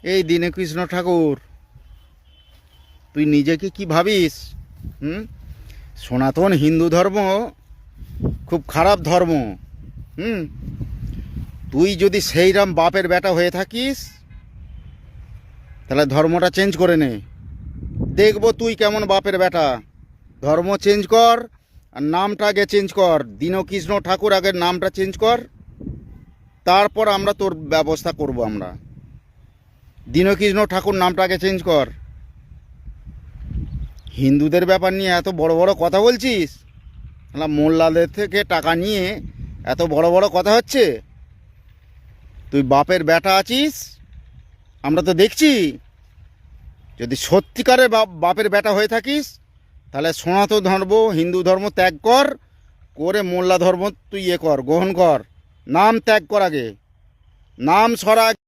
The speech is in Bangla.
এই দীনকৃষ্ণ ঠাকুর, তুই নিজেকে কি ভাবিস? হুম? সনাতন হিন্দু ধর্ম খুব খারাপ ধর্ম। হুম, তুই যদি সেইরাম বাপের বেটা হয়ে থাকিস তাহলে ধর্মটা চেঞ্জ করে নে। দেখবো তুই কেমন বাপের বেটা। ধর্ম চেঞ্জ কর, আর নামটা আগে চেঞ্জ কর। দীনকৃষ্ণ ঠাকুর আগের নামটা চেঞ্জ কর, তারপর আমরা তোর ব্যবস্থা করব। আমরা দীনকৃষ্ণ ঠাকুর নামটা আগে চেঞ্জ কর। হিন্দুদের ব্যাপার নিয়ে এত বড় বড় কথা বলছিস? মোল্লাদের থেকে টাকা নিয়ে এত বড় বড় কথা হচ্ছে। তুই বাপের বেটা আছিস, আমরা তো দেখছি। যদি সত্যিকারে বাপের বেটা হয়ে থাকিস তাহলে সনাতন ধর্ম হিন্দু ধর্ম ত্যাগ কর, করে মোল্লা ধর্ম তুই কর, গ্রহণ কর। নাম ত্যাগ কর, আগে নাম সরা।